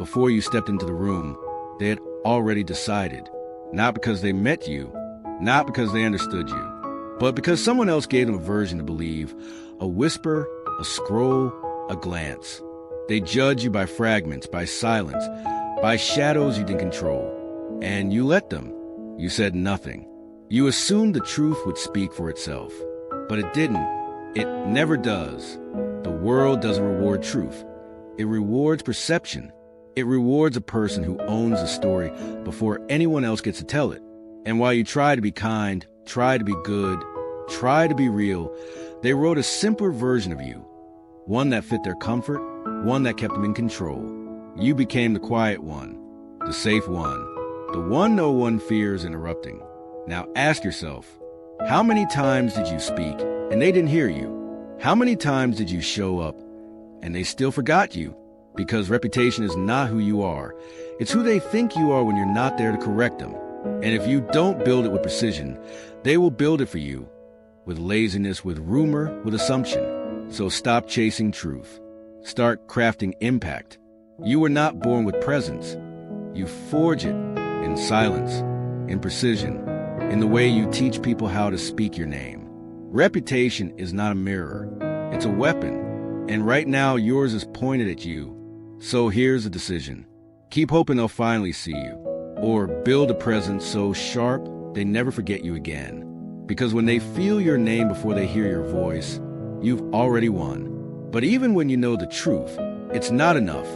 before you stepped into the room, they had already decided. Not because they met you, not because they understood you, but because someone else gave them a version to believe, a whisper, a scroll, a glance. They judge you by fragments, by silence, by shadows you didn't control. And you let them. You said nothing. You assumed the truth would speak for itself. But it didn't. It never does. The world doesn't reward truth. It rewards perception. It rewards a person who owns the story before anyone else gets to tell it. And while you try to be kind, try to be good, try to be real, they wrote a simpler version of you. One that fit their comfort, one that kept them in control. You became the quiet one, the safe one, the one no one fears interrupting. Now ask yourself, how many times did you speak and they didn't hear you? How many times did you show up and they still forgot you? Because reputation is not who you are. It's who they think you are when you're not there to correct them. And if you don't build it with precision, they will build it for you. With laziness, with rumor, with assumption. So stop chasing truth. Start crafting impact. You were not born with presence. You forge it in silence, in precision, in the way you teach people how to speak your name. Reputation is not a mirror. It's a weapon. And right now, yours is pointed at you. So here's a decision. Keep hoping they'll finally see you. Or build a presence so sharp they never forget you again. Because when they feel your name before they hear your voice, you've already won. But even when you know the truth, it's not enough.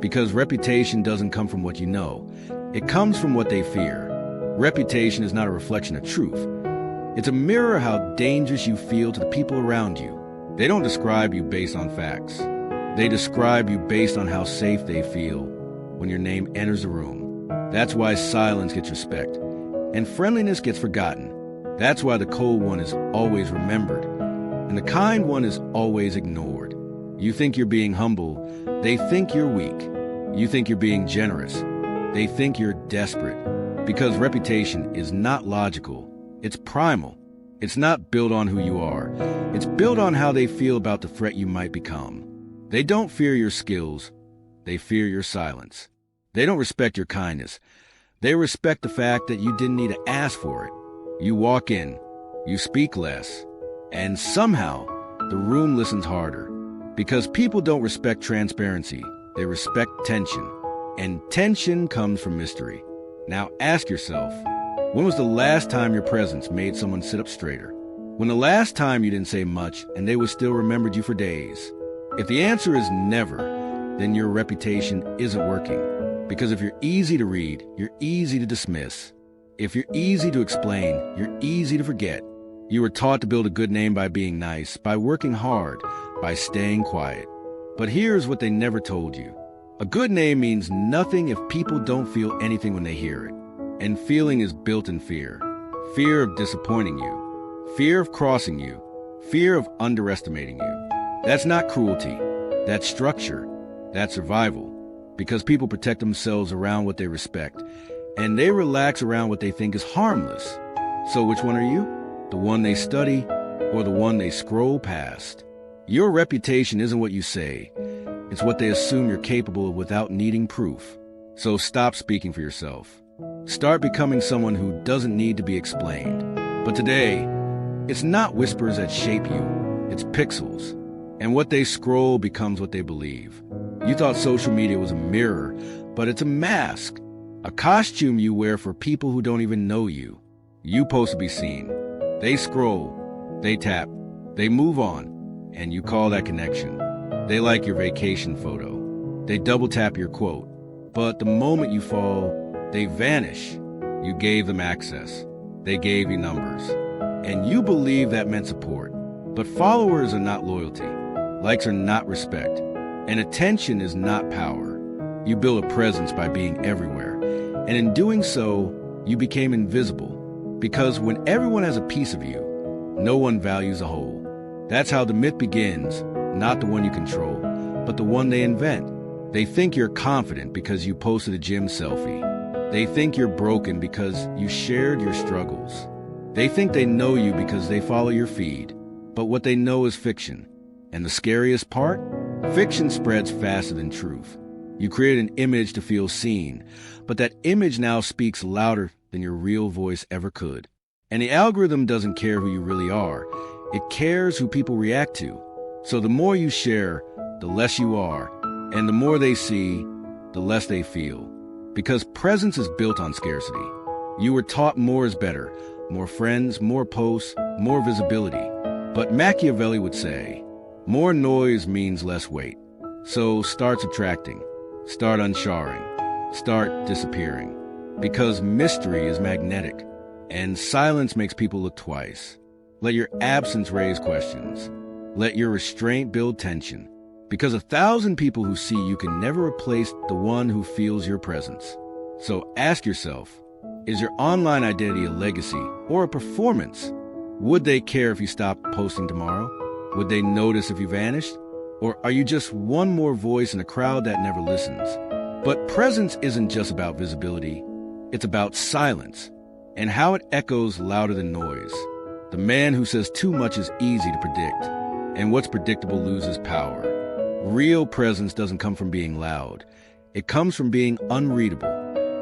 Because reputation doesn't come from what you know. It comes from what they fear. Reputation is not a reflection of truth. It's a mirror of how dangerous you feel to the people around you. They don't describe you based on facts. They describe you based on how safe they feel when your name enters a room. That's why silence gets respect, and friendliness gets forgotten. That's why the cold one is always remembered, and the kind one is always ignored. You think you're being humble, they think you're weak. You think you're being generous, they think you're desperate. Because reputation is not logical, it's primal. It's not built on who you are. It's built on how they feel about the threat you might become. They don't fear your skills. They fear your silence. They don't respect your kindness. They respect the fact that you didn't need to ask for it. You walk in, you speak less, and somehow the room listens harder. Because people don't respect transparency. They respect tension. And tension comes from mystery. Now ask yourself, when was the last time your presence made someone sit up straighter? When the last time you didn't say much and they would still remembered you for days? If the answer is never, then your reputation isn't working. Because if you're easy to read, you're easy to dismiss. If you're easy to explain, you're easy to forget. You were taught to build a good name by being nice, by working hard, by staying quiet. But here's what they never told you. A good name means nothing if people don't feel anything when they hear it. And feeling is built in fear. Fear of disappointing you. Fear of crossing you. Fear of underestimating you. That's not cruelty. That's structure. That's survival. Because people protect themselves around what they respect. And they relax around what they think is harmless. So which one are you? The one they study or the one they scroll past? Your reputation isn't what you say. It's what they assume you're capable of without needing proof. So stop speaking for yourself. Start becoming someone who doesn't need to be explained. But today, it's not whispers that shape you. It's pixels. And what they scroll becomes what they believe. You thought social media was a mirror, but it's a mask. A costume you wear for people who don't even know you. You supposed to be seen. They scroll. They tap. They move on. And you call that connection. They like your vacation photo. They double tap your quote. But the moment you fall, they vanish. You gave them access. They gave you numbers. And you believe that meant support. But followers are not loyalty. Likes are not respect. And attention is not power. You build a presence by being everywhere. And in doing so, you became invisible. Because when everyone has a piece of you, no one values the whole. That's how the myth begins, not the one you control, but the one they invent. They think you're confident because you posted a gym selfie. They think you're broken because you shared your struggles. They think they know you because they follow your feed. But what they know is fiction. And the scariest part? Fiction spreads faster than truth. You create an image to feel seen, but that image now speaks louder than your real voice ever could. And the algorithm doesn't care who you really are. It cares who people react to. So the more you share, the less you are, and the more they see, the less they feel. Because presence is built on scarcity. You were taught more is better, more friends, more posts, more visibility. But Machiavelli would say, more noise means less weight. So start subtracting, start unsharing, start disappearing. Because mystery is magnetic, and silence makes people look twice. Let your absence raise questions. Let your restraint build tension. Because 1,000 people who see you can never replace the one who feels your presence. So ask yourself, is your online identity a legacy or a performance? Would they care if you stopped posting tomorrow? Would they notice if you vanished? Or are you just one more voice in a crowd that never listens? But presence isn't just about visibility. It's about silence and how it echoes louder than noise. The man who says too much is easy to predict, and what's predictable loses power. Real presence doesn't come from being loud. It comes from being unreadable.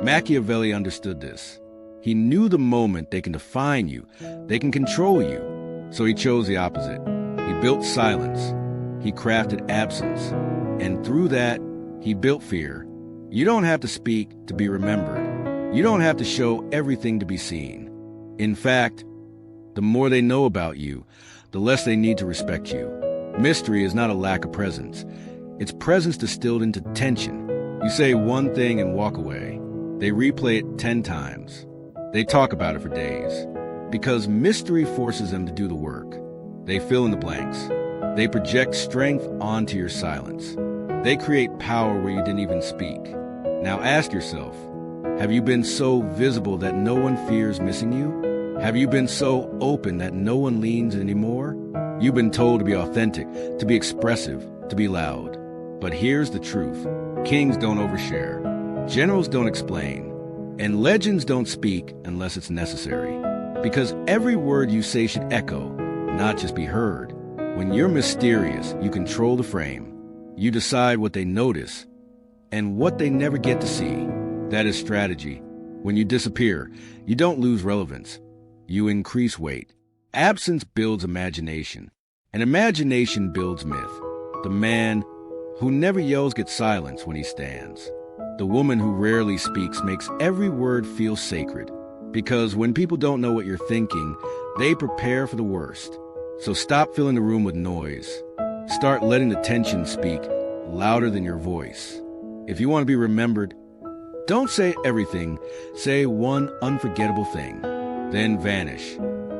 Machiavelli understood this. He knew the moment they can define you, they can control you. So he chose the opposite. He built silence. He crafted absence. And through that, he built fear. You don't have to speak to be remembered. You don't have to show everything to be seen. In fact, the more they know about you, the less they need to respect you. Mystery is not a lack of presence. It's presence distilled into tension. You say one thing and walk away. They replay it 10 times. They talk about it for days. Because mystery forces them to do the work. They fill in the blanks. They project strength onto your silence. They create power where you didn't even speak. Now ask yourself, have you been so visible that no one fears missing you? Have you been so open that no one leans anymore? You've been told to be authentic, to be expressive, to be loud. But here's the truth. Kings don't overshare. Generals don't explain. And legends don't speak unless it's necessary. Because every word you say should echo, not just be heard. When you're mysterious, you control the frame. You decide what they notice and what they never get to see. That is strategy. When you disappear, you don't lose relevance. You increase weight. Absence builds imagination, and imagination builds myth. The man who never yells gets silence when he stands. The woman who rarely speaks makes every word feel sacred. Because when people don't know what you're thinking, they prepare for the worst. So stop filling the room with noise. Start letting the tension speak louder than your voice. If you want to be remembered, don't say everything. Say one unforgettable thing, then vanish.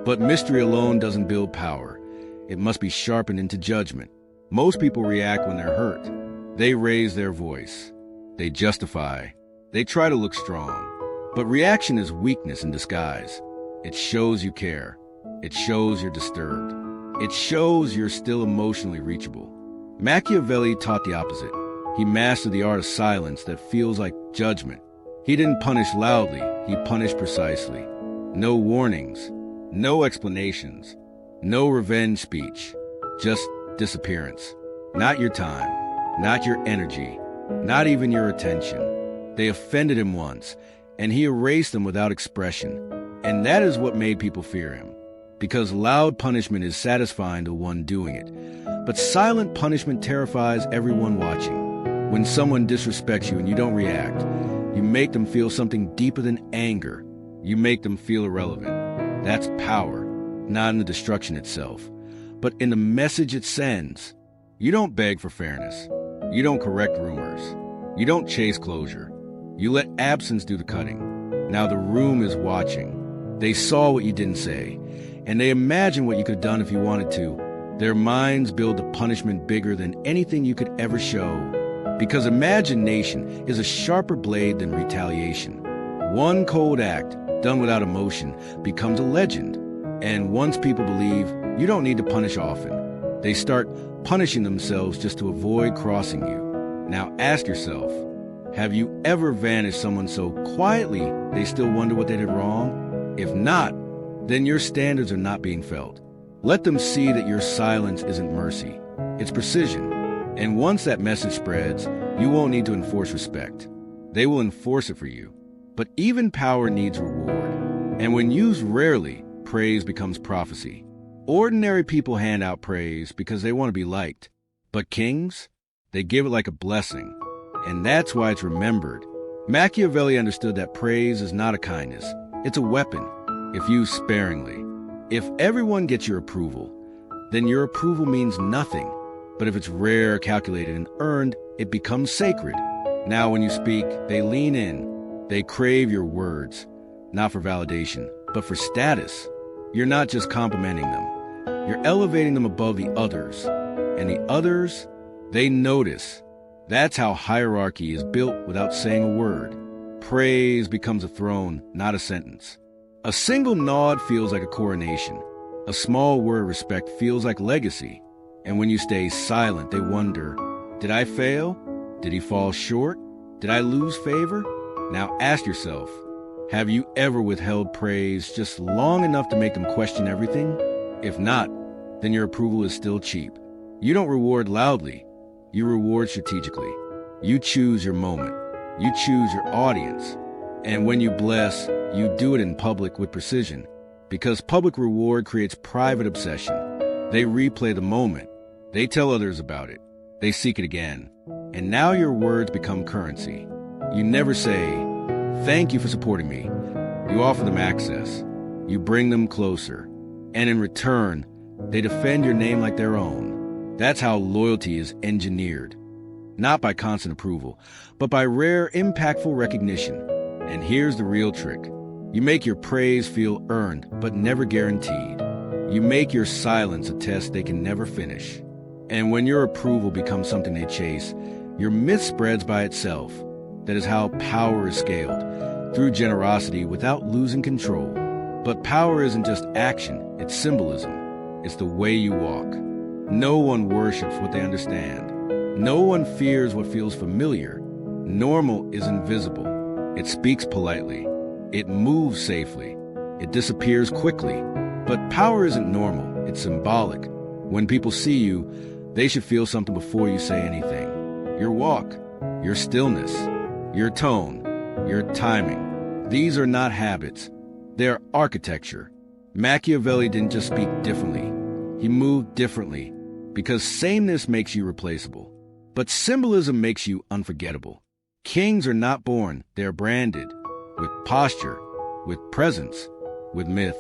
But mystery alone doesn't build power. It must be sharpened into judgment. Most people react when they're hurt. They raise their voice. They justify. They try to look strong. But reaction is weakness in disguise. It shows you care. It shows you're disturbed. It shows you're still emotionally reachable. Machiavelli taught the opposite. He mastered the art of silence that feels like judgment. He didn't punish loudly. He punished precisely. No warnings. No explanations, no revenge speech, just disappearance. Not your time, not your energy, not even your attention. They offended him once, and he erased them without expression. And that is what made people fear him. Because loud punishment is satisfying to one doing it. But silent punishment terrifies everyone watching. When someone disrespects you and you don't react, you make them feel something deeper than anger. You make them feel irrelevant. That's power, not in the destruction itself, but in the message it sends. You don't beg for fairness. You don't correct rumors. You don't chase closure. You let absence do the cutting. Now the room is watching. They saw what you didn't say, and they imagine what you could have done if you wanted to. Their minds build a punishment bigger than anything you could ever show. Because imagination is a sharper blade than retaliation. One cold act, done without emotion, becomes a legend. And once people believe, you don't need to punish often. They start punishing themselves just to avoid crossing you. Now ask yourself, have you ever vanished someone so quietly they still wonder what they did wrong? If not, then your standards are not being felt. Let them see that your silence isn't mercy. It's precision. And once that message spreads, you won't need to enforce respect. They will enforce it for you. But even power needs reward. And when used rarely, praise becomes prophecy. Ordinary people hand out praise because they want to be liked. But kings, they give it like a blessing. And that's why it's remembered. Machiavelli understood that praise is not a kindness. It's a weapon, if used sparingly. If everyone gets your approval, then your approval means nothing. But if it's rare, calculated, and earned, it becomes sacred. Now when you speak, they lean in. They crave your words, not for validation, but for status. You're not just complimenting them. You're elevating them above the others. And the others, they notice. That's how hierarchy is built without saying a word. Praise becomes a throne, not a sentence. A single nod feels like a coronation. A small word of respect feels like legacy. And when you stay silent, they wonder, did I fail? Did he fall short? Did I lose favor? Now ask yourself, have you ever withheld praise just long enough to make them question everything? If not, then your approval is still cheap. You don't reward loudly. You reward strategically. You choose your moment. You choose your audience. And when you bless, you do it in public with precision. Because public reward creates private obsession. They replay the moment. They tell others about it. They seek it again. And now your words become currency. You never say, thank you for supporting me. You offer them access. You bring them closer. And in return, they defend your name like their own. That's how loyalty is engineered. Not by constant approval, but by rare, impactful recognition. And here's the real trick. You make your praise feel earned, but never guaranteed. You make your silence a test they can never finish. And when your approval becomes something they chase, your myth spreads by itself. That is how power is scaled, through generosity without losing control. But power isn't just action, it's symbolism. It's the way you walk. No one worships what they understand. No one fears what feels familiar. Normal is invisible. It speaks politely. It moves safely. It disappears quickly. But power isn't normal, it's symbolic. When people see you, they should feel something before you say anything. Your walk, your stillness, your tone, your timing. These are not habits. They're architecture. Machiavelli didn't just speak differently. He moved differently because sameness makes you replaceable. But symbolism makes you unforgettable. Kings are not born, they're branded. With posture, with presence, with myth.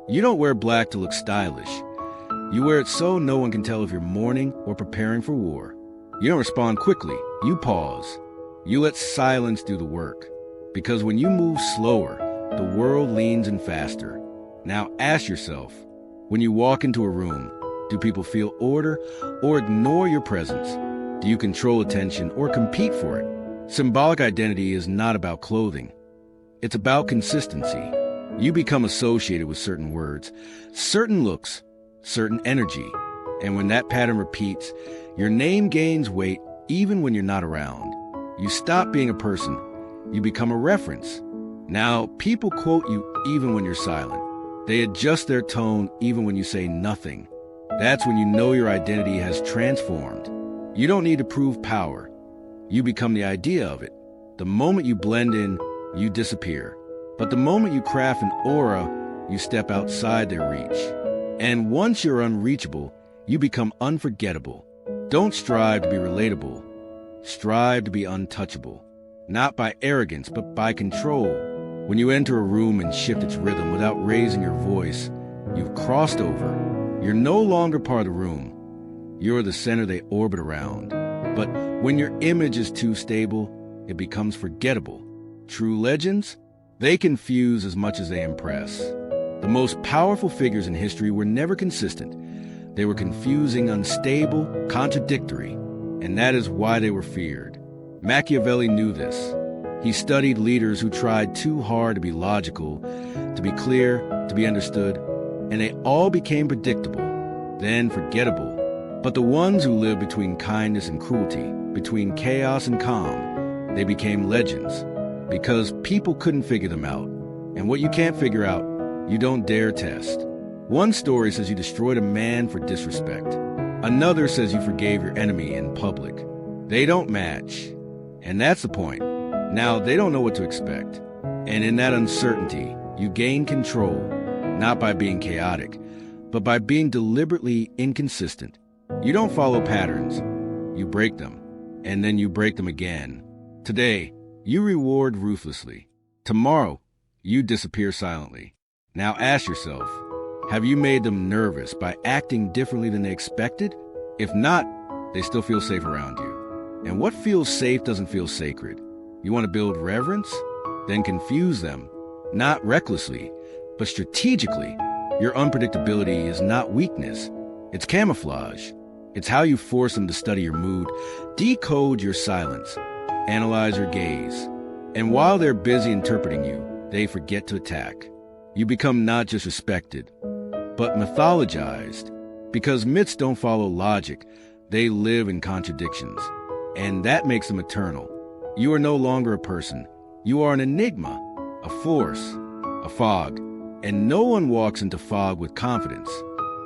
You don't wear black to look stylish. You wear it so no one can tell if you're mourning or preparing for war. You don't respond quickly, you pause. You let silence do the work. Because when you move slower, the world leans in faster. Now ask yourself, when you walk into a room, do people feel order or ignore your presence? Do you control attention or compete for it? Symbolic identity is not about clothing. It's about consistency. You become associated with certain words, certain looks, certain energy. And when that pattern repeats, your name gains weight even when you're not around. You stop being a person. You become a reference. Now, people quote you even when you're silent. They adjust their tone even when you say nothing. That's when you know your identity has transformed. You don't need to prove power. You become the idea of it. The moment you blend in, you disappear. But the moment you craft an aura, you step outside their reach. And once you're unreachable, you become unforgettable. Don't strive to be relatable. Strive to be untouchable. Not by arrogance, but by control. When you enter a room and shift its rhythm without raising your voice, you've crossed over. You're no longer part of the room. You're the center they orbit around. But when your image is too stable, it becomes forgettable. True legends? They confuse as much as they impress. The most powerful figures in history were never consistent. They were confusing, unstable, contradictory, and that is why they were feared. Machiavelli knew this. He studied leaders who tried too hard to be logical, to be clear, to be understood, and they all became predictable, then forgettable. But the ones who lived between kindness and cruelty, between chaos and calm, they became legends, because people couldn't figure them out. And what you can't figure out, you don't dare test. One story says you destroyed a man for disrespect. Another says you forgave your enemy in public. They don't match. And that's the point. Now they don't know what to expect. And in that uncertainty, you gain control, not by being chaotic, but by being deliberately inconsistent. You don't follow patterns. You break them, and then you break them again. Today, you reward ruthlessly. Tomorrow, you disappear silently. Now ask yourself, have you made them nervous by acting differently than they expected? If not, they still feel safe around you. And what feels safe doesn't feel sacred. You want to build reverence? Then confuse them, not recklessly, but strategically. Your unpredictability is not weakness. It's camouflage. It's how you force them to study your mood, decode your silence, analyze your gaze. And while they're busy interpreting you, they forget to attack. You become not just respected, but mythologized. Because myths don't follow logic, they live in contradictions. And that makes them eternal. You are no longer a person. You are an enigma, a force, a fog. And no one walks into fog with confidence.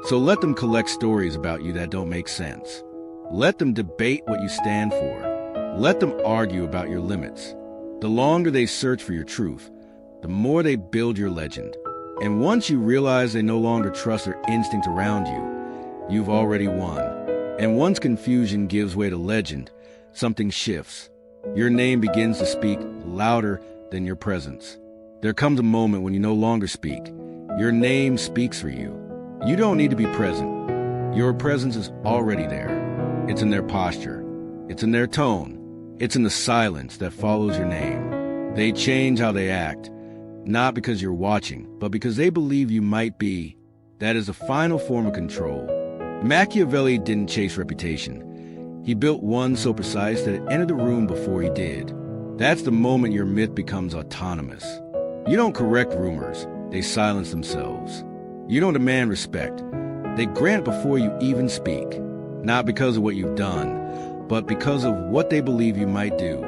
So let them collect stories about you that don't make sense. Let them debate what you stand for. Let them argue about your limits. The longer they search for your truth, the more they build your legend. And once you realize they no longer trust their instinct around you, you've already won. And once confusion gives way to legend, something shifts. Your name begins to speak louder than your presence. There comes a moment when you no longer speak. Your name speaks for you. You don't need to be present. Your presence is already there. It's in their posture. It's in their tone. It's in the silence that follows your name. They change how they act, not because you're watching, but because they believe you might be. That is a final form of control. Machiavelli didn't chase reputation. He built one so precise that it entered the room before he did. That's the moment your myth becomes autonomous. You don't correct rumors. They silence themselves. You don't demand respect. They grant before you even speak. Not because of what you've done, but because of what they believe you might do.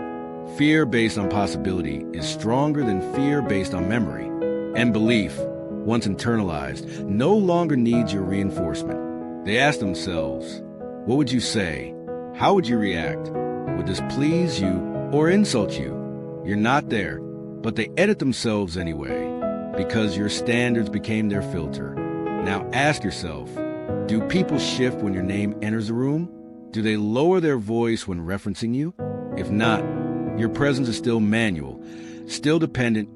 Fear based on possibility is stronger than fear based on memory. And belief, once internalized, no longer needs your reinforcement. They ask themselves, what would you say? How would you react? Would this please you or insult you? You're not there, but they edit themselves anyway, because your standards became their filter. Now ask yourself, do people shift when your name enters the room? Do they lower their voice when referencing you? If not, your presence is still manual, still dependent,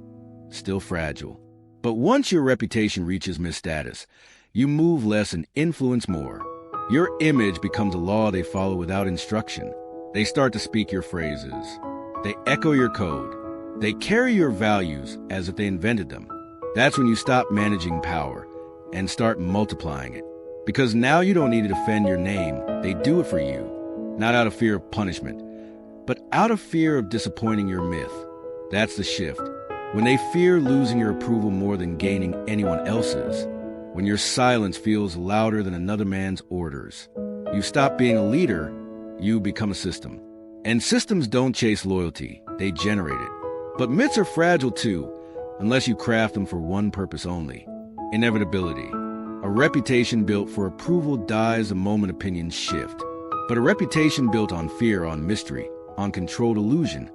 still fragile. But once your reputation reaches myth status, you move less and influence more. Your image becomes a law they follow without instruction. They start to speak your phrases. They echo your code. They carry your values as if they invented them. That's when you stop managing power and start multiplying it. Because now you don't need to defend your name. They do it for you. Not out of fear of punishment, but out of fear of disappointing your myth. That's the shift. When they fear losing your approval more than gaining anyone else's. When your silence feels louder than another man's orders. You stop being a leader, you become a system. And systems don't chase loyalty, they generate it. But myths are fragile too, unless you craft them for one purpose only: inevitability. A reputation built for approval dies the moment opinions shift. But a reputation built on fear, on mystery, on controlled illusion,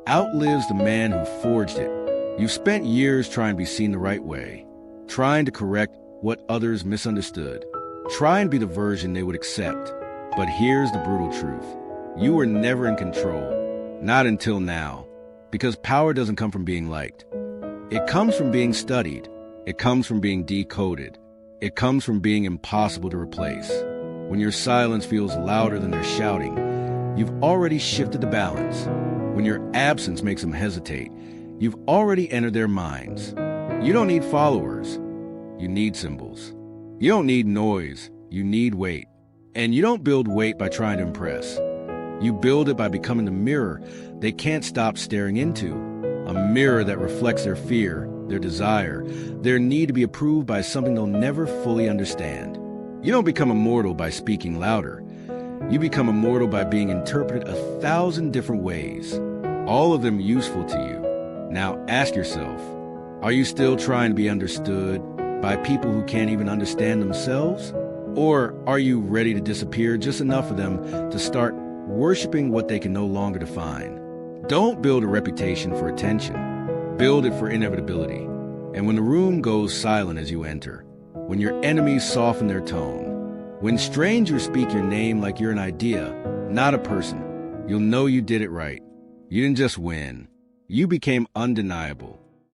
outlives the man who forged it. You've spent years trying to be seen the right way, trying to correct what others misunderstood, try and be the version they would accept. But here's the brutal truth. You were never in control. Not until now. Because power doesn't come from being liked. It comes from being studied. It comes from being decoded. It comes from being impossible to replace. When your silence feels louder than their shouting, you've already shifted the balance. When your absence makes them hesitate, you've already entered their minds. You don't need followers. You need symbols. You don't need noise. You need weight. And you don't build weight by trying to impress. You build it by becoming the mirror they can't stop staring into. A mirror that reflects their fear, their desire, their need to be approved by something they'll never fully understand. You don't become immortal by speaking louder. You become immortal by being interpreted 1,000 different ways, all of them useful to you. Now ask yourself, are you still trying to be understood by people who can't even understand themselves? Or are you ready to disappear just enough for them to start worshiping what they can no longer define? Don't build a reputation for attention. Build it for inevitability. And when the room goes silent as you enter, when your enemies soften their tone, when strangers speak your name like you're an idea, not a person, you'll know you did it right. You didn't just win. You became undeniable.